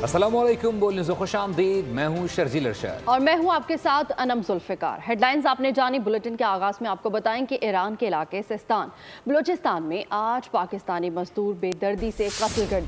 अस्सलाम वालेकुम, बोलने से खुश आमदीद। मैं हूँ शर्जील अरशद और मैं हूँ आपके साथ अनम जुल्फ़िकार। हेडलाइंस आपने जानी। बुलेटिन के आगाज़ में आपको बताएं कि ईरान के इलाके सिस्तान बलूचिस्तान में 8 पाकिस्तानी मजदूर बेदर्दी से कत्ल कर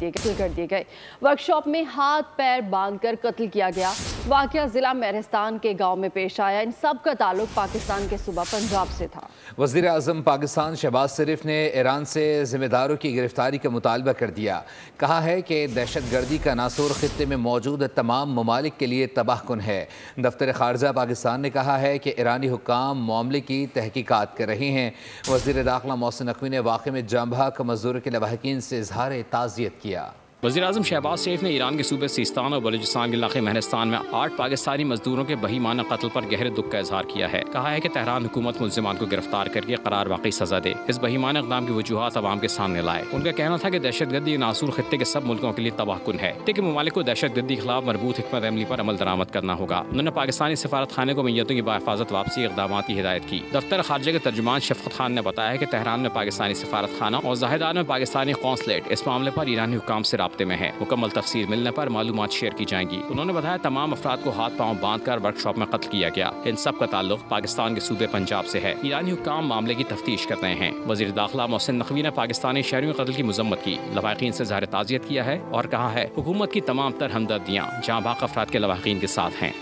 दिए गए। वर्कशॉप में हाथ पैर बांधकर कत्ल किया गया। वाक़या ज़िला मेहरस्तान के गाँव में पेश आया। इन सब का ताल्लुक पाकिस्तान के सूबा पंजाब से था। वज़ीर आज़म पाकिस्तान शहबाज शरीफ ने ईरान से ज़िम्मेदारों की गिरफ्तारी का मुतालबा कर दिया। कहा है कि दहशत गर्दी का नासूर खित्ते में मौजूद तमाम ममालिक के लिए तबाहकुन है। दफ्तर ख़ारजा पाकिस्तान ने कहा है कि ईरानी हुक्काम मामले की तहकीकात कर रहे हैं। वज़ीर दाखिला मोहसिन नकवी ने वाक़े में जाँ बहक मज़दूरों के लवाहिकीन से इज़हार ताज़ियत किया। वज़ीर आज़म शहबाज शरीफ ने ईरान के सूबे सिस्तान और बलूचिस्तान के इलाके मेहरस्तान में 8 पाकिस्तानी मजदूरों के बहीमाना कत्ल पर गहरे दुख का इजहार किया है। कहा है कि तेहरान हुकूमत मुल्ज़िमान को गिरफ्तार करके करार वाकई सज़ा दे। इस बहीमाना इक़दाम की वजूहात अवाम के सामने लाए। उनका कहना था कि दहशत गर्दी नासूर खित्ते के सब मुल्कों के लिए तबाहकुन है, लेकिन ममालिक को दहशत गर्दी के खिलाफ मरबूत हिकमत अमली पर अमल दरामद करना होगा। उन्होंने पाकिस्तानी सफारत खाने को मैयतों की बाहिफाजत वापसी इक़दाम की हिदायत की। दफ्तर खारजा के तर्जुमान शफकत खान ने बताया है कि तेहरान में पाकिस्तानी सफारत खाना और ज़ाहिदार में पाकिस्तानी कौंसलेट इस मामले पर ईरानी हुक्काम से राब्ते में है। मुकम्मल तफसील मिलने पर मालूमात शेयर की जाएंगी। उन्होंने बताया तमाम अफराद को हाथ पांव बांधकर वर्कशॉप में कत्ल किया गया। इन सब का ताल्लुक पाकिस्तान के सूबे पंजाब से है। ईरानी हुक्काम मामले की तफ्तीश कर रहे हैं। वज़ीर दाखिला मोहसिन नकवी ने पाकिस्तानी शहरियों के कत्ल की मजम्मत की, लवाहिकीन से इज़हार ताज़ियत किया है और कहा है हुकूमत की तमाम तर हमदर्दियाँ जाँ बहक अफराद के लवाहिकीन के साथ हैं।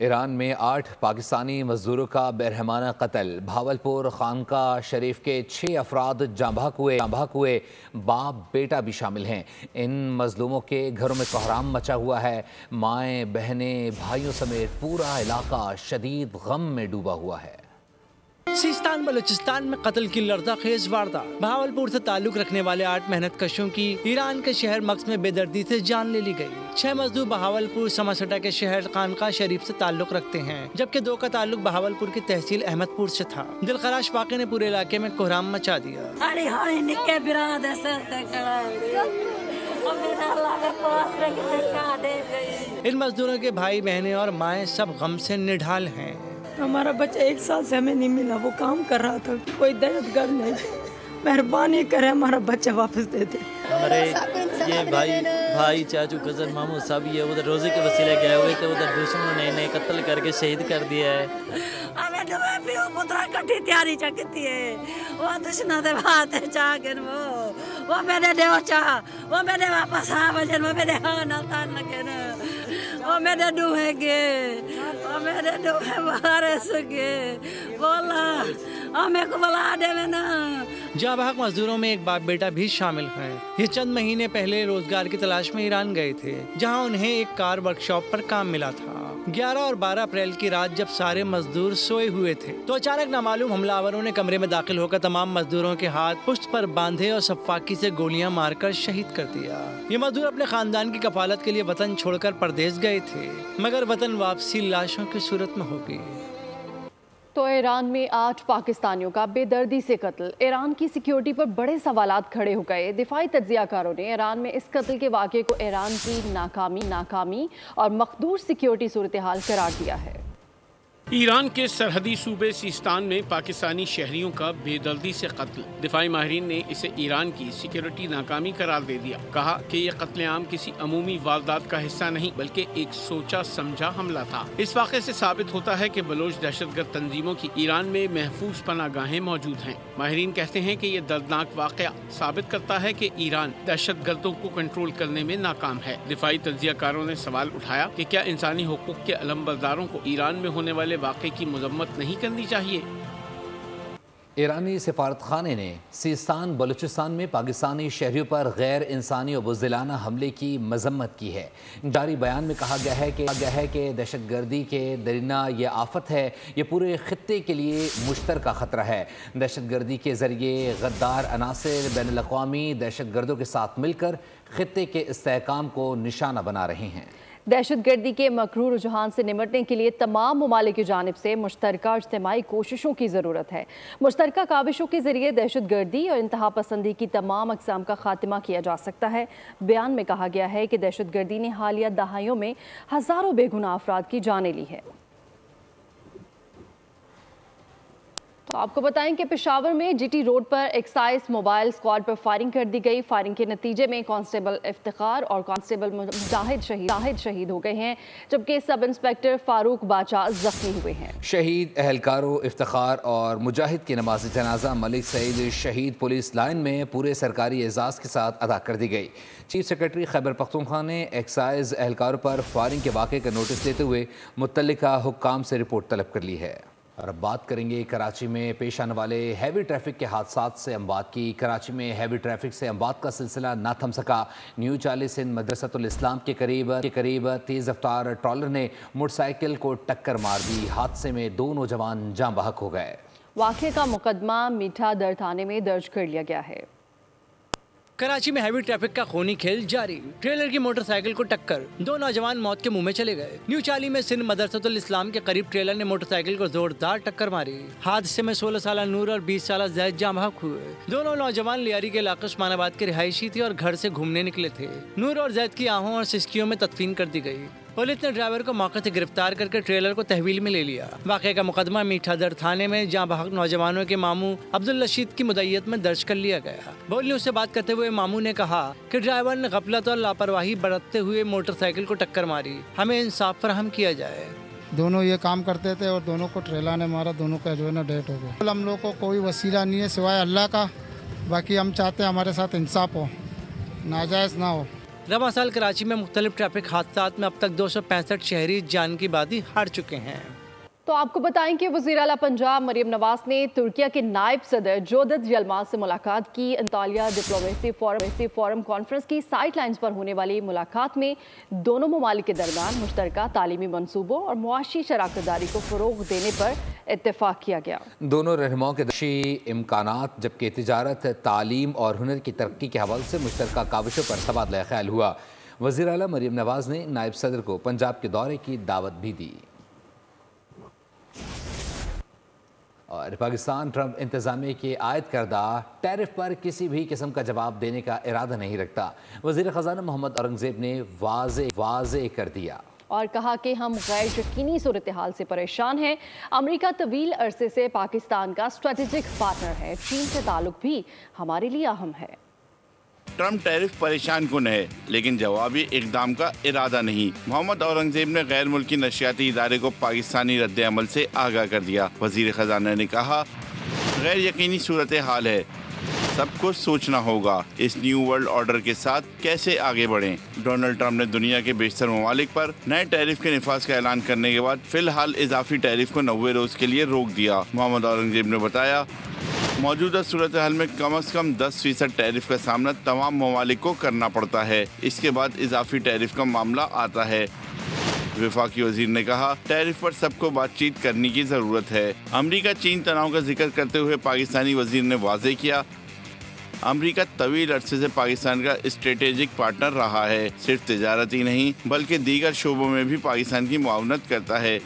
ईरान में 8 पाकिस्तानी मजदूरों का बेरहमाना कत्ल। भावलपुर खानका शरीफ के 6 अफराद जाँ बहक हुए, बाप बेटा भी शामिल हैं। इन मजलूमों के घरों में कोहराम मचा हुआ है। माएँ बहनें भाइयों समेत पूरा इलाका शदीद गम में डूबा हुआ है। सिस्तान बलूचिस्तान में कत्ल की लर्ज़ाखेज़ वारदात। भावलपुर से ताल्लुक रखने वाले 8 मेहनत कशों की ईरान के शहर मक्स में बेदर्दी से जान ले ली गई। 6 मजदूर बहावलपुर समसटा के शहर खानका शरीफ से ताल्लुक रखते हैं, जबकि 2 का ताल्लुक बहावलपुर की तहसील अहमदपुर से था। दिलखराश वाक़े ने पूरे इलाके में कोहराम मचा दिया। इन मजदूरों के भाई बहनें और माएँ सब गम से निढाल हैं। हमारा बच्चा 1 साल से हमें नहीं मिला। वो काम कर रहा था, कोई दहशतगर्द नहीं। मेहरबानी करे हमारा बच्चा वापस दे दे। हमारे ये भाई चाचू कजन मामू सब ये उधर रोजे के वसीले गए हुए थे, उधर दुश्मनों ने इन्हें कत्ल करके शहीद कर दिया है। हमें तो भी पुत्रा कठी तैयारी चकती है। वो दुश्मन दे बात है चागन वो मेरे देव चाह वो मेरे वापस आ बजन वो मेरे हां तान लगे ना वो मेरे डूहेगे वो मेरे डूहे बाहर सके बोला हमें को बुला दे ना। जाँ बहक मजदूरों में एक बाप बेटा भी शामिल हैं। ये चंद महीने पहले रोजगार की तलाश में ईरान गए थे, जहां उन्हें एक कार वर्कशॉप पर काम मिला था। 11 और 12 अप्रैल की रात जब सारे मजदूर सोए हुए थे तो अचानक नामालूम हमलावरों ने कमरे में दाखिल होकर तमाम मजदूरों के हाथ पुश्त पर बांधे और सफाकी से गोलियां मारकर शहीद कर दिया। ये मजदूर अपने खानदान की कफालत के लिए वतन छोड़कर परदेश गए थे, मगर वतन वापसी लाशों की सूरत में होगी। तो ईरान में 8 पाकिस्तानियों का बेदर्दी से कत्ल। ईरान की सिक्योरिटी पर बड़े सवालात खड़े हो गए। दिफाई तज्जियाकारों ने ईरान में इस कत्ल के वाक़े को ईरान की नाकामी और मखदूर सिक्योरिटी सूरत हाल करार दिया है। ईरान के सरहदी सूबे सिस्तान में पाकिस्तानी शहरियों का बेदर्दी से कत्ल। दिफाई माहिरीन ने इसे ईरान की सिक्योरिटी नाकामी करार दे दिया। कहा कि यह कत्लेआम किसी अमूमी वारदात का हिस्सा नहीं बल्कि एक सोचा समझा हमला था। इस वाक़े से साबित होता है कि बलोच दहशतगर्द तंजीमों की ईरान में महफूज पनागाहें मौजूद हैं। माहिरीन कहते हैं कि यह दर्दनाक वाक़या साबित करता है कि ईरान दहशतगर्दों को कंट्रोल करने में नाकाम है। दिफाई तज्जियाकारों ने सवाल उठाया कि क्या इंसानी हुकूक के अलमबरदारों को ईरान में होने वाले वाक़े की मजम्मत नहीं करनी चाहिए। ईरानी सफारत खाने ने सिस्तान बलूचिस्तान में पाकिस्तानी शहरियों पर गैर इंसानी और बुज़दिलाना हमले की मजम्मत की है। जारी बयान में कहा गया है कि दहशतगर्दी के दरिना ये आफत है, ये पूरे खित्ते के लिए मुश्तरका ख़तरा है। दहशतगर्दी के ज़रिए गद्दार अनासिर बैनुल-अक़वामी दहशतगर्दों के साथ मिलकर खित्ते के इस्तेहकाम को निशाना बना रहे हैं। दहशतगर्दी के मकरूर रुझान से निमटने के लिए तमाम ममालिक की जानिब से मुश्तरका इज्तिमाई कोशिशों की ज़रूरत है। मुश्तरका काविशों के ज़रिए दहशतगर्दी और इंतहा पसंदी की तमाम अक़साम का खात्मा किया जा सकता है। बयान में कहा गया है कि दहशतगर्दी ने हालिया दहाइयों में हज़ारों बेगुनाह अफराद की जानें ली है। तो आपको बताएं कि पेशावर में जीटी रोड पर एक्साइज मोबाइल स्क्वाड पर फायरिंग कर दी गई। फायरिंग के नतीजे में कांस्टेबल इफ्तिखार और कांस्टेबल मुजाहिद शहीद हो गए हैं, जबकि सब इंस्पेक्टर फारूक बाचा जख्मी हुए हैं। शहीद एहलकारों इफ्तिखार और मुजाहिद की नमाज जनाजा मलिक सईद शहीद पुलिस लाइन में पूरे सरकारी एजाज़ के साथ अदा कर दी गई। चीफ सेक्रेटरी खैबर पख्तूनख्वा ने एक्साइज एहलकारों पर फायरिंग के वाक़े का नोटिस लेते हुए मुत्तल्लिका हुक्काम से रिपोर्ट तलब कर ली है। और अब बात करेंगे कराची में पेश आने वाले हैवी ट्रैफिक के हादसात से अमवात की। कराची में हैवी ट्रैफिक से अमवात का सिलसिला ना थम सका। न्यू चाली सिंध मदरसतुल इस्लाम के करीब तेज़ रफ्तार ट्रॉलर ने मोटरसाइकिल को टक्कर मार दी। हादसे में 2 नौजवान जाँ बहक हो गए। वाक़े का मुकदमा मीठा दर थाने में दर्ज कर लिया गया है। कराची में हैवी ट्रैफिक का खूनी खेल जारी। ट्रेलर की मोटरसाइकिल को टक्कर, 2 नौजवान मौत के मुंह में चले गए। न्यू चाली में सिंध मदरसतुल इस्लाम के करीब ट्रेलर ने मोटरसाइकिल को जोरदार टक्कर मारी। हादसे में 16 साल नूर और 20 साल जैद जाँ बहक हुए। दोनों नौजवान लियारी के इलाके उस्मानाबाद के रिहायशी थे और घर से घूमने निकले थे। नूर और जैद की आहों और सिसकियों में तदफीन कर दी गई। पुलिस ने ड्राइवर को मौके से गिरफ्तार करके ट्रेलर को तहवील में ले लिया। वाक़े का मुकदमा मीठा दर थाने में जाँ बहक नौजवानों के मामू अब्दुल रशीद की मुद्दईयत में दर्ज कर लिया गया। बोल न्यूज़ से बात करते हुए मामू ने कहा कि ड्राइवर ने गफलत और लापरवाही बरतते हुए मोटरसाइकिल को टक्कर मारी। हमें इंसाफ फराहम किया जाए। दोनों ये काम करते थे और दोनों को ट्रेलर ने मारा, दोनों का जो है ना डेथ हो गया। हम लोग को कोई वसीला नहीं है सिवाय अल्लाह का। बाकी हम चाहते हैं हमारे साथ इंसाफ हो, नाजायज़ ना हो। रवां साल कराची में मुख्तलिफ ट्रैफिक हादसात में अब तक 265 शहरी जान की बाजी हार चुके हैं। तो आपको बताएं कि वज़ीर आला पंजाब मरियम नवाज ने तुर्किया के नायब सदर जोदत यलमाज से मुलाकात की। अंतालिया डिप्लोमेसी फोरम कॉन्फ्रेंस की साइड लाइन्स पर होने वाली मुलाकात में दोनों ममालिक के दरमियान मुश्तरका तालीमी मनसूबों और मुआशी शराकतदारी को फ़रोग़ देने पर इत्तेफाक किया गया। दोनों रहनुमाओं के दर्शी इम्कानात, जबकि तिजारत, तालीम और हुनर की तरक्की के हवाले से मुश्तरका काविशों पर तबादला ख्याल हुआ। वज़ीर आला मरियम नवाज ने नायब सदर को पंजाब के दौरे की दावत भी दी। और पाकिस्तान ट्रंप इंतज़ामिया के आयद करदा टैरिफ पर किसी भी किस्म का जवाब देने का इरादा नहीं रखता। वज़ीर ख़ज़ाना मोहम्मद औरंगज़ेब ने वाज़े कर दिया और कहा कि हम गैर यकीनी सूरत हाल से परेशान हैं। अमेरिका तवील अरसे से पाकिस्तान का स्ट्रेटेजिक पार्टनर है। चीन से ताल्लुक भी हमारे लिए अहम है। ट्रंप टैरिफ परेशान कुन है, लेकिन जवाबी इक़दाम का इरादा नहीं। मोहम्मद औरंगज़ेब ने गैर मुल्की नशियाती इदारे को पाकिस्तानी रद्द अमल से आगाह कर दिया। वज़ीर ख़ज़ाना ने कहा, गैर यकीनी सूरत हाल है, सबको सोचना होगा इस न्यू वर्ल्ड ऑर्डर के साथ कैसे आगे बढ़ें। डोनाल्ड ट्रंप ने दुनिया के बेशतर ममालिक पर नए टैरिफ के निफाज का ऐलान करने के बाद फिलहाल इजाफी टैरिफ को 90 रोज के लिए रोक दिया। मोहम्मद औरंगज़ेब ने बताया, मौजूदा सूरत हाल में कम से कम 10% टैरिफ का सामना तमाम ममालिक को करना पड़ता है। इसके बाद इजाफी टैरिफ का मामला आता है। वफाकी वजीर ने कहा, टैरिफ पर सबको बातचीत करने की ज़रूरत है। अमरीका चीन तनाव का जिक्र करते हुए पाकिस्तानी वजीर ने वाज़े किया, अमरीका तवील अरसे से पाकिस्तान का स्ट्रेटेजिक पार्टनर रहा है। सिर्फ तिजारत ही नहीं बल्कि दीगर शोबों में भी पाकिस्तान की मुआवनत करता है,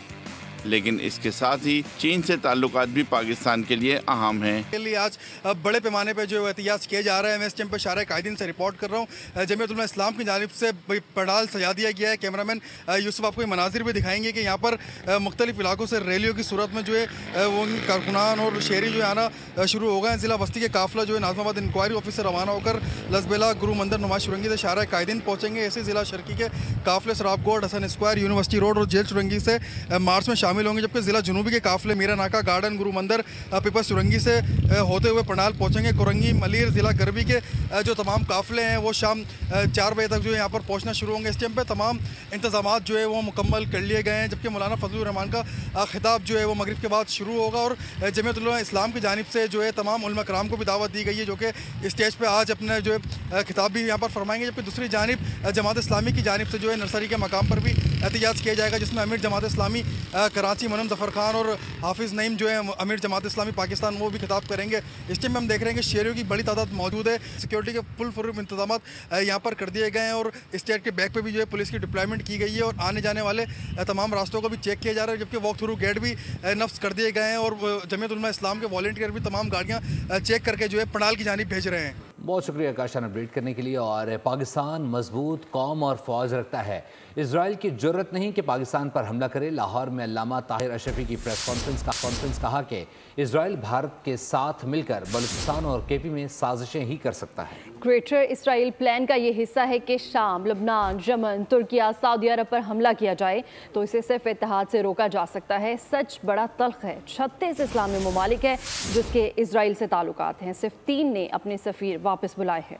लेकिन इसके साथ ही चीन से ताल्लुकात भी पाकिस्तान के लिए अहम हैं। के लिए आज बड़े पैमाने पर जो एहतियात किए जा रहे हैं। मैं इस टाइम पर शारे कायदीन से रिपोर्ट कर रहा हूँ। जमीयत उलमा इस्लाम की जानिब से पंडाल सजा दिया गया है। कैमरामैन यूसुफ आपको मनाजिर भी दिखाएंगे कि यहाँ पर मुख्तलिफ इलाकों से रैलियों की सूरत में जो है वो कारकुनान और शहरी जो है आना शुरू हो गए हैं। ज़िला बस्ती के काफिला जो है नाज़िमाबाद इंक्वायरी ऑफिस से रवाना होकर लसबेला गुरु मंदिर नुमाइश शुरंगी से शारा कायदीन पहुँचेंगे। ऐसे ज़िला शर्की के काफिले सराबगोड, हसन स्क्वायर, यूनिवर्सिटी रोड और जेल शुरंगी से मार्च में शामिल होंगे, जबकि ज़िला जनूबी के काफिले मीरा नाका, गार्डन, गुरु मंदिर, पीपल्स सुरंगी से होते हुए पंडाल पहुंचेंगे। कोरंगी, मलीर, ज़िला गरबी के जो तमाम काफिले हैं वो शाम 4 बजे तक जो है यहाँ पर पहुंचना शुरू होंगे। इस टाइम पे तमाम इंतजाम जो है वो मुकम्मल कर लिए गए हैं, जबकि मौलाना फजलुर रहमान का खिताब जो है वो मगरिब के बाद शुरू होगा। और जमीयत उलमा इस्लाम की जानिब से जो है तमाम उलमा कराम को भी दावत दी गई है, जो कि स्टेज पर आज अपने जो है खिताब भी यहाँ पर फरमाएंगे। जबकि दूसरी जानिब जमात इस्लामी की जानिब से जो है नर्सरी के मकाम पर भी एहतिजाज किया जाएगा, जिसमें अमीर जमात इस्लामी कराची मनम ज़फ़र खान और हाफिज़ नईम जो है अमीर जमात इस्लामी पाकिस्तान वो भी खिताब करेंगे। इस टाइम में हम देख रहे हैं कि शहरियों की बड़ी तादाद मौजूद है। सिक्योरिटी के फुल फुर्र इंतजाम यहाँ पर कर दिए गए हैं और स्टेट के बैक पे भी जो है पुलिस की डिप्लॉयमेंट की गई है और आने जाने वाले तमाम रास्तों को भी चेक किया जा रहा है, जबकि वॉक थ्रू गेट भी नफ्स कर दिए गए हैं और जमीयत उलमा इस्लाम के वॉलंटियर भी तमाम गाड़ियाँ चेक करके जो है पंडाल की जानिब भेज रहे हैं। بہت شکریہ کاشان اپڈیٹ کرنے کے لیے۔ اور پاکستان مضبوط قوم اور فوج رکھتا ہے، اسرائیل کی جرت نہیں کہ پاکستان پر حملہ کرے۔ لاہور میں علامہ طاہر اشرفی کی پریس کانفرنس کہا کہ اسرائیل بھارت کے ساتھ مل کر بلوچستان اور کے پی میں سازشیں ہی کر سکتا ہے۔ گریٹر اسرائیل پلان کا یہ حصہ ہے کہ شام، لبنان، یمن، ترکیہ، سعودی عرب پر حملہ کیا جائے تو اسے صرف اتحاد سے روکا جا سکتا ہے۔ سچ بڑا تلخ ہے، 36 اسلامی ممالک ہیں جس کے اسرائیل سے تعلقات ہیں، صرف 3 نے اپنے سفیر واپس بلائے ہیں۔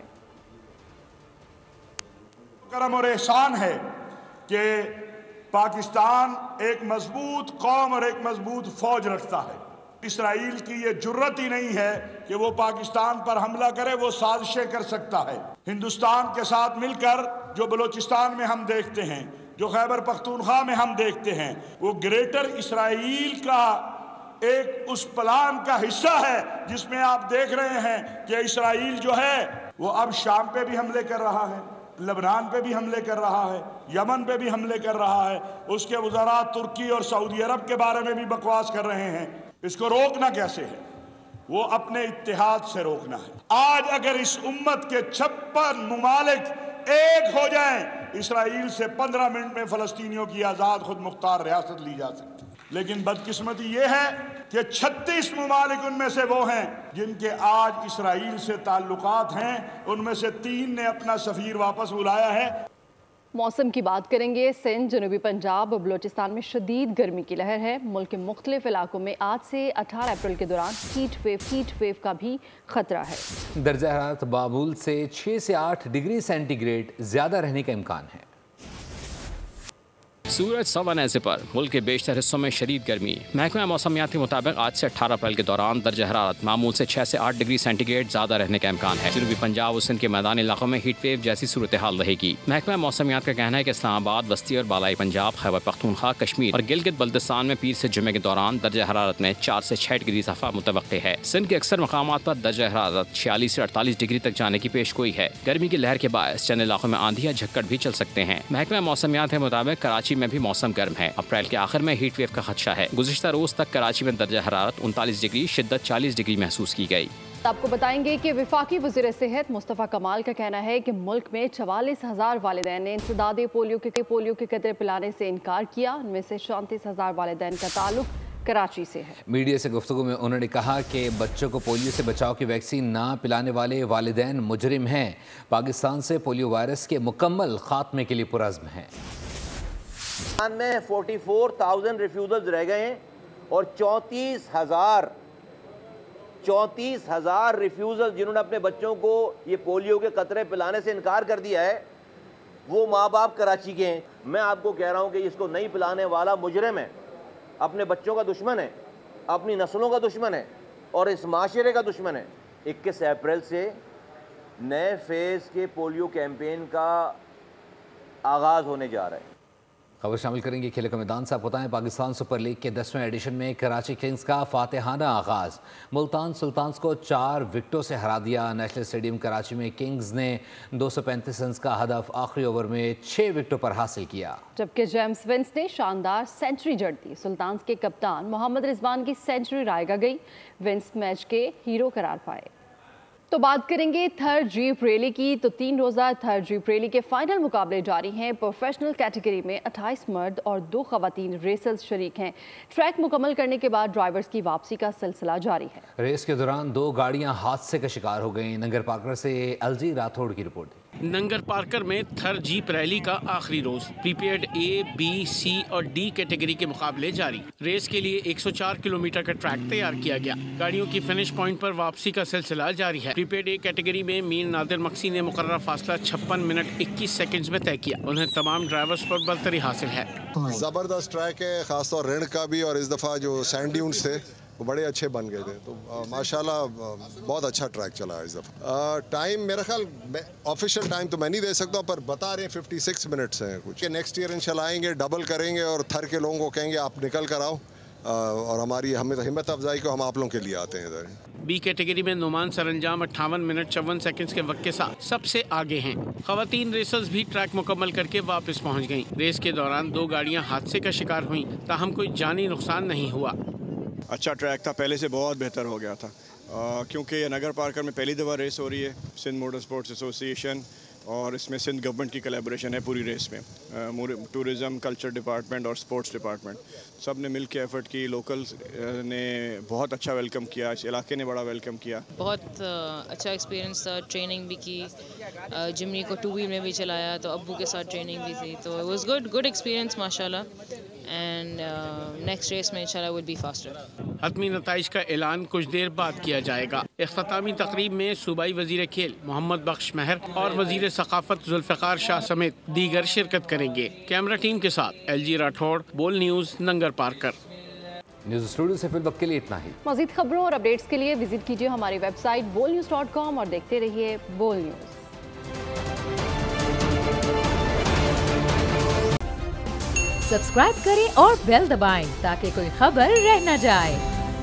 کرم اور احسان ہے کہ پاکستان ایک مضبوط قوم اور ایک مضبوط فوج رکھتا ہے۔ اسرائیل کی یہ جرت ہی نہیں ہے کہ وہ پاکستان پر حملہ کرے، وہ سازشیں کر سکتا ہے۔ ہندوستان کے ساتھ مل کر جو بلوچستان میں ہم دیکھتے ہیں، جو خیبر پختونخوا میں ہم دیکھتے ہیں، وہ گریٹر اسرائیل کا ایک اس پلان کا حصہ ہے جس میں آپ دیکھ رہے ہیں کہ اسرائیل جو ہے وہ اب شام پہ بھی حملے کر رہا ہے، لبنان پہ بھی حملے کر رہا ہے، یمن پہ بھی حملے کر رہا ہے۔ اس کے وزراء ترکی اور سعودی عرب کے بارے میں بھی بکواس کر رہے ہیں۔ اس کو روکنا کیسے ہے؟ وہ اپنے اتحاد سے روکنا ہے۔ آج اگر اس امت کے 56 ممالک ایک ہو جائیں، اسرائیل سے 15 منٹ میں فلسطینیوں کی آزاد خود مختار ریاست لی جا سکتی۔ لیکن بدقسمتی یہ ہے کہ 36 ممالک ان میں سے وہ ہیں جن کے آج اسرائیل سے تعلقات ہیں، ان میں سے 3 نے اپنا سفیر واپس بلایا ہے۔ موسم کی بات کریں گے۔ سندھ، جنوبی پنجاب اور بلوچستان میں شدید گرمی کی لہر ہے۔ ملک کے مختلف علاقوں میں آج سے 18 اپریل کے دوران ہیٹ ویو کا بھی خطرہ ہے۔ درجہ حرارت معمول سے 6 سے 8 ڈگری سینٹی گریڈ زیادہ رہنے کا امکان ہے۔ سورج سوانے سے پر ملک کے بیشتر حصوں میں شدید گرمی۔ محکمہ موسمیات کے مطابق آج سے 18 اپریل کے دوران درجہ حرارت معمول سے 6 سے 8 ڈگری سینٹی گریڈ زیادہ رہنے کا امکان ہے۔ جنوبی پنجاب اور سندھ کے میدانی علاقوں میں ہیٹ ویو جیسی صورتحال رہے گی۔ محکمہ موسمیات کا کہنا ہے کہ اسلام آباد، وسطی اور بالائی پنجاب، خیبر پختونخوا، کشمیر اور گلگت بلتستان میں پیر سے جمعے کے دوران درجہ حرارت میں 4 سے 6 ڈگری اضافہ متوقع ہے۔ سندھ کے اکثر مقامات پر درجہ حرارت 46 سے 48 ڈگری تک جانے کی پیش گوئی ہے۔ گرمی کی لہر کے باعث چند علاقوں میں آندھی یا جھکڑ بھی چل سکتے ہیں۔ محکمہ موسمیات کے مطابق کراچی میں بھی موسم گرم ہے۔ اپریل کے آخر میں ہیٹ ویو کا خدشہ ہے۔ گزشتہ روز تک کراچی میں درجہ حرارت 39 ڈگری، شدت 40 ڈگری محسوس کی گئی۔ آپ کو بتائیں گے کہ وفاقی وزیر صحت مصطفیٰ کمال کا کہنا ہے کہ ملک میں 44,000 والدین نے انسداد پولیو کے قطرے پلانے سے انکار کیا۔ ان میں سے 34,000 والدین کا تعلق کراچی سے ہے۔ میڈیا سے گفتگو میں انہوں نے کہا کہ بچوں کو پولیو سے بچاؤ کی ویکسین نہ پلانے والے والدین مجرم ہیں۔ پاکستان سے پولیو وائرس کے مکمل خاتمے کے لیے پرعزم ہیں۔ پاکستان میں 44,000 ریفیوزلز رہ گئے ہیں اور 34,000 ریفیوزل جنہوں نے اپنے بچوں کو یہ پولیو کے قطرے پلانے سے انکار کر دیا ہے، وہ ماں باپ کراچی کے ہیں۔ میں آپ کو کہہ رہا ہوں کہ اس کو نہیں پلانے والا مجرم ہے، اپنے بچوں کا دشمن ہے، اپنی نسلوں کا دشمن ہے اور اس معاشرے کا دشمن ہے۔ 21 اپریل سے نئے فیز کے پولیو کیمپین کا آغاز ہونے جا رہا ہے۔ خبر شامل کریں گے کھیلوں کا میدان سے۔ آپ بتائیں پاکستان سپر لیگ کے 10ویں ایڈیشن میں کراچی کنگز کا فاتحانہ آغاز، ملتان سلطانز کو 4 وکٹوں سے ہرا دیا۔ نیشنل اسٹیڈیم کراچی میں کنگز نے 235 رنز کا ہدف آخری اوور میں 6 وکٹوں پر حاصل کیا، جبکہ جیمز ونس نے شاندار سینچری جڑ دی۔ سلطانز کے کپتان محمد رضوان کی سینچری رائے گا گئی، ونس میچ کے ہیرو قرار پائے۔ تو بات کریں گے تھر جیپ ریلی کی۔ تو 3 روزہ تھر جیپ ریلی کے فائنل مقابلے جاری ہیں۔ پروفیشنل کیٹیگری میں 28 مرد اور 2 خواتین ریسرز شریک ہیں۔ ٹریک مکمل کرنے کے بعد ڈرائیورز کی واپسی کا سلسلہ جاری ہے۔ ریس کے دوران 2 گاڑیاں حادثے کا شکار ہو گئیں۔ ننگر پارکر سے الجی راتھوڑ کی رپورٹ۔ ننگر پارکر میں تھر جیپ ریلی کا آخری روز، پریپیڈ اے، بی، سی اور ڈی کیٹیگری کے مقابلے جاری۔ ریس کے لیے 104 کلومیٹر کا ٹریک تیار کیا گیا۔ گاڑیوں کی فنش پوائنٹ پر واپسی کا سلسلہ جاری ہے۔ پریپیڈ اے کیٹیگری میں میر نادر مکسی نے مقررہ فاصلہ 56 منٹ 21 سیکنڈز میں طے کیا۔ انہیں تمام ڈرائیورز پر برتری حاصل ہے۔ زبردست ٹریک ہے، خاص طور رن کا بھی، اور اس دفعہ جو سینڈ ڈیونز تھے وہ بڑے اچھے بن گئے تھے، تو ماشاءاللہ بہت اچھا ٹریک چلا ہے اس دفعہ۔ ٹائم میرا خیال آفیشیل ٹائم تو میں نہیں دے سکتا، پر بتا رہے ہیں 56 منٹس ہیں کچھ کہ نیکسٹ ایئر انشاءاللہ آئیں گے، ڈبل کریں گے اور تھر کے لوگوں کو کہیں گے آپ نکل کر آؤ، اور ہماری ہمت افزائی کو ہم آپ لوگوں کے لیے آتے ہیں ادھر۔ بی کیٹیگری میں نعمان سرانجام 58 منٹ 54 سیکنڈز کے وقت کے ساتھ سب سے آگے ہیں۔ خواتین ریسرز بھی ٹریک مکمل کر کے واپس پہنچ گئیں۔ ریس کے دوران 2 گاڑیاں حادثے کا شکار ہوئیں، تاہم کوئی جانی نقصان نہیں ہوا۔ اچھا ٹریک تھا، پہلے سے بہت بہتر ہو گیا تھا۔ کیونکہ یہ نگر پارکر میں پہلی دفعہ ریس ہو رہی ہے، سندھ موٹر اسپورٹس ایسوسی ایشن اور اس میں سندھ گورنمنٹ کی کلیبریشن ہے پوری ریس میں، ٹورزم، کلچر ڈپارٹمنٹ اور اسپورٹس ڈپارٹمنٹ سب نے مل کے ایفرٹ کی. لوکلز نے بہت اچھا ویلکم کیا، اس علاقے نے بڑا ویلکم کیا. بہت اچھا ایکسپیرینس تھا. ٹریننگ بھی کی، جمنی کو 2 ویل میں بھی چلایا، تو ابو کے ساتھ ٹریننگ بھی تھی، تو اٹ واز گڈ ایکسپیرینس ماشاء اللہ. اینڈ نیکسٹ ریس میں انشاءاللہ ول بی فاسٹر. حتمی نتائج کا اعلان کچھ دیر بعد کیا جائے گا. اختتامی تقریب میں صوبائی وزیر کھیل محمد بخش مہر اور وزیر ثقافت ذوالفقار شاہ سمیت دیگر شرکت کریں گے. کیمرہ ٹیم کے ساتھ ایل جی راٹھوڑ، بول نیوز، ننگر پارکر. نیوز اسٹوڈیو سے فی الوقت کے لیے اتنا ہی. مزید خبروں اور اپڈیٹس کے لیے وزٹ کیجیے ہماری ویب سائٹ bolnews.com اور دیکھتے رہیے بول نیوز. سبسکرائب کریں اور بیل دبائیں تاکہ کوئی خبر رہ نہ جائے.